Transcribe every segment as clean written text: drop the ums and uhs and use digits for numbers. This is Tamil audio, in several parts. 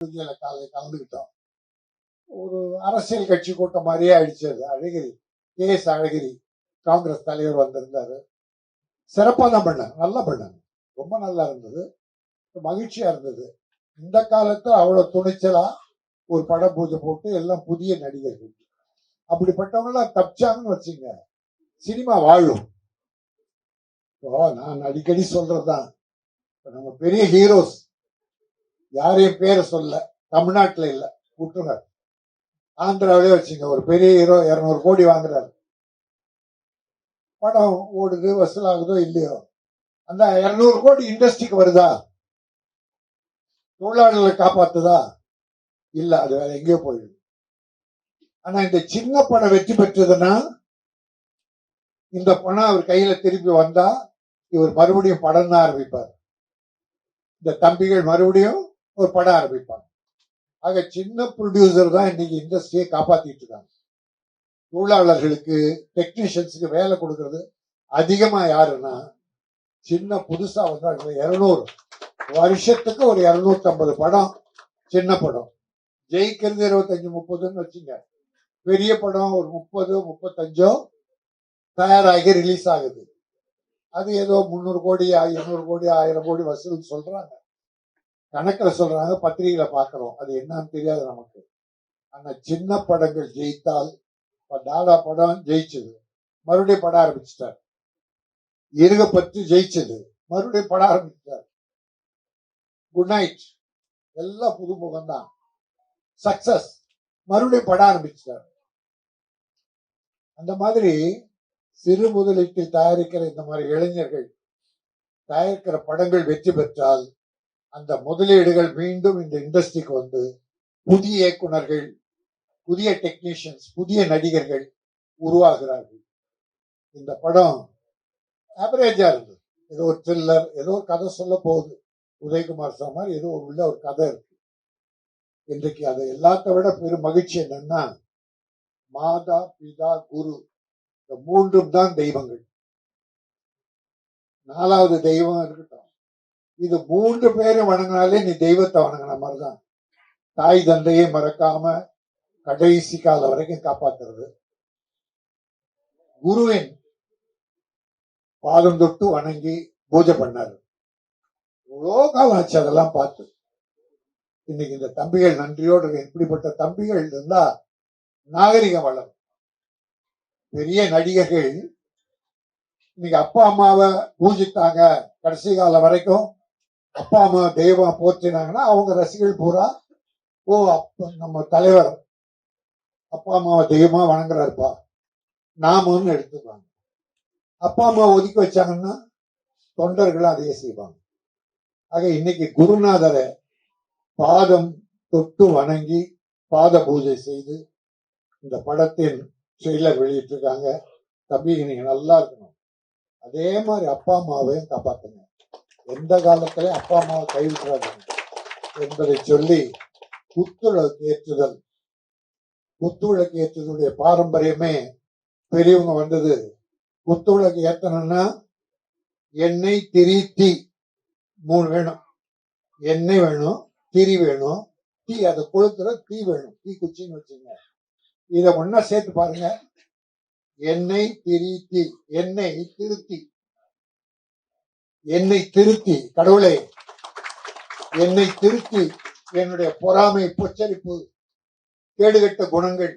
கலந்துக்கிட்டோம். ஒரு அரசியல் கட்சி கூட்டம் மாதிரியே ஆயிடுச்சு. அது அழகிரி, KS அழகிரி காங்கிரஸ் தலைவர் வந்திருந்தாரு. சிறப்பா தான் பண்ணாங்க, நல்லா பண்ணாங்க, ரொம்ப நல்லா இருந்தது, மகிழ்ச்சியா இருந்தது. இந்த காலத்துல அவ்வளவு துணிச்சலா ஒரு பட பூஜை போட்டு எல்லாம் புதிய நடிகர்கள், அப்படிப்பட்டவங்க எல்லாம் தப்பிச்சாங்கன்னு வச்சுங்க, சினிமா வாழும். நான் அடிக்கடி சொல்றதுதான், நம்ம பெரிய ஹீரோஸ் யாரையும் பேரை சொல்ல, தமிழ்நாட்டுல இல்ல, விட்டுருங்க, ஆந்திராவிலே வச்சுங்க, ஒரு பெரிய ஹீரோ 200 கோடி வாங்குறாரு, படம் ஓடுது, வசூலாகுதோ இல்லையோ, அந்த 200 கோடி இண்டஸ்ட்ரிக்கு வருதா? தொழிலாளர்களை காப்பாத்துதா? இல்ல, அது வேற எங்கேயோ போயிடுது. ஆனா இந்த சின்ன படம் வெற்றி பெற்றதுன்னா, இந்த பணம் அவர் கையில திருப்பி வந்தா இவர் மறுபடியும் படம் தான் ஆரம்பிப்பார். இந்த தம்பிகள் மறுபடியும் ஒரு படம் ஆரம்பிப்பாங்க. ஆக சின்ன ப்ரொடியூசர் தான் இன்னைக்கு இண்டஸ்ட்ரியை காப்பாத்திட்டு இருக்காங்க. தொழிலாளர்களுக்கு, டெக்னீஷியன்ஸுக்கு வேலை கொடுக்கறது அதிகமா யாருன்னா சின்ன புதுசா வந்தாங்க. 200 வருஷத்துக்கு ஒரு 250 படம், சின்ன படம் ஜெயிக்கிறது 25-30 வச்சுங்க. பெரிய படம் ஒரு 30-35 தயாராகி ரிலீஸ் ஆகுது. அது ஏதோ 300 கோடி 200 கோடி 1000 கோடி வசூல் சொல்றாங்க, கணக்கில் சொல்றாங்க, பத்திரிகையில பாக்குறோம். அது என்னன்னு தெரியாது நமக்கு. ஆனா சின்ன படங்கள் ஜெயித்தால், டாடா படம் ஜெயிச்சது, மறுபடியும் படம் ஆரம்பிச்சிட்டார். இருக பற்றி ஜெயிச்சது, மறுபடியும் படம் ஆரம்பிச்சிட்டார். குட் நைட் எல்லாம் புதுமுகம் தான், சக்சஸ், மறுபடியும் படம் ஆரம்பிச்சிட்டார். அந்த மாதிரி சிறு முதலீட்டில் தயாரிக்கிற இந்த மாதிரி இளைஞர்கள் தயாரிக்கிற படங்கள் வெற்றி பெற்றால், அந்த முதலீடுகள் மீண்டும் இந்த இண்டஸ்ட்ரிக்கு வந்து புதிய இயக்குனர்கள், புதிய டெக்னீஷியன்ஸ், புதிய நடிகர்கள் உருவாகிறார்கள். இந்த படம் ஆவரேஜா இருந்தது, ஏதோ ஒரு த்ரில்லர், ஏதோ ஒரு கதை சொல்ல போகுது, உதயகுமார் சார் ஏதோ உள்ள ஒரு கதை இருக்கு. இன்றைக்கு அதை எல்லாத்த விட பெரும் மகிழ்ச்சி என்னன்னா, மாதா பிதா குரு இந்த மூன்றும் தான் தெய்வங்கள். 4வது தெய்வம் இருக்கட்டும், இது 3 பேரும் வணங்கினாலே நீ தெய்வத்தை வணங்கின மாதிரிதான். தாய் தந்தையை மறக்காம கடைசி கால வரைக்கும் காப்பாத்துறது, குருவின் பாதம் தொட்டு வணங்கி பூஜை பண்ணாரு. எவ்வளோ காலம் ஆச்சு அதெல்லாம் பார்த்து. இன்னைக்கு இந்த தம்பிகள் நன்றியோடு, இப்படிப்பட்ட தம்பிகள் இருந்தா நாகரிகம் வளரும். பெரிய நடிகர்கள் இன்னைக்கு அப்பா அம்மாவை பூஜித்தாங்க, கடைசி காலம் வரைக்கும் அப்பா அம்மா தெய்வம் போற்றினாங்கன்னா அவங்க ரசிகர்கள் பூரா, ஓ அப்ப நம்ம தலைவர் அப்பா அம்மாவை தெய்வமா வணங்குறாருப்பா நாமன்னு எடுத்துப்பாங்க. அப்பா அம்மா ஒதுக்கி வச்சாங்கன்னா தொண்டர்கள் அதையே செய்வாங்க. ஆக இன்னைக்கு குருநாதரை பாதம் தொட்டு வணங்கி பாத பூஜை செய்து இந்த படத்தின் ட்ரெய்லர் வெளியிட்டிருக்காங்க. தம்பி நீங்க நல்லா இருக்கணும், அதே மாதிரி அப்பா அம்மாவையும் காப்பாத்துங்க, எந்த காலத்திலே அப்பா அம்மாவை கைவிட்டுறாங்க என்பதை சொல்லி, குத்துவிளக்கு ஏற்றுதல், குத்துவிளக்கு ஏற்றுதலுடைய பாரம்பரியமே பெரியவங்க வந்தது. குத்துவிளக்கு ஏத்தணும்னா எண்ணெய், திரி, தீ 3 வேணும். எண்ணெய் வேணும், திரி வேணும், தீ அதை கொளுத்துற தீ வேணும், தீ குச்சின்னு வச்சுங்க. இத ஒன்னா சேர்த்து பாருங்க, எண்ணெய், திரி, தீ. எண்ணெய் திருத்தி, என்னை திருத்தி, கடவுளே என்னை திருத்தி, என்னுடைய பொறாமை, பொச்சரிப்பு, கேடுகட்ட குணங்கள்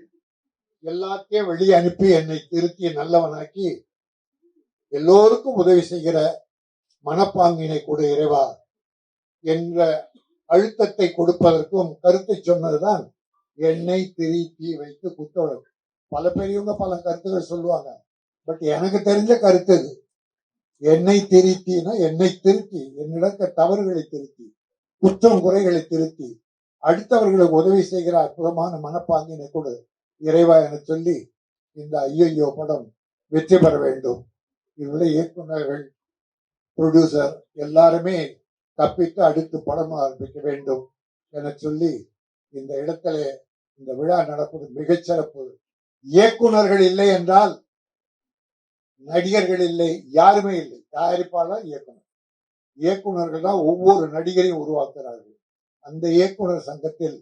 எல்லாத்தையும் வெளியே அனுப்பி என்னை திருத்தி நல்லவனாக்கி எல்லோருக்கும் உதவி செய்கிற மனப்பாங்கினை கொடு இறைவா என்ற அழுத்தத்தை கொடுப்பதற்கும் கருத்தை சொன்னதுதான் எண்ணெய், திரி, தீ வைத்து குத்துவிளக்கு. பல பெரியவங்க பல கருத்துகள் சொல்லுவாங்க, பட் எனக்கு தெரிஞ்ச கருத்து இது. எண்ணெய் திருத்தினா என்னை திருத்தி, என்னிடக்க தவறுகளை திருத்தி, குற்றம் குறைகளை திருத்தி, அடுத்தவர்களுக்கு உதவி செய்கிற அற்புதமான மனப்பாங்கினை கொடு இறைவா என சொல்லி இந்த ஐயோ படம் வெற்றி பெற வேண்டும். இவருடைய இயக்குநர்கள், ப்ரொடியூசர் எல்லாருமே தப்பித்து அடுத்து படம் ஆரம்பிக்க வேண்டும் என சொல்லி, இந்த இடத்துல இந்த விழா நடப்பது மிகச்சிறப்பு. இயக்குநர்கள் இல்லை என்றால் நடிகர்கள் இல்லை, யாருமே இல்லை. தயாரிப்பாளர், இயக்குனர், இயக்குநர்கள் தான் ஒவ்வொரு நடிகரையும் உருவாக்குகிறார்கள். அந்த இயக்குனர் சங்கத்தில்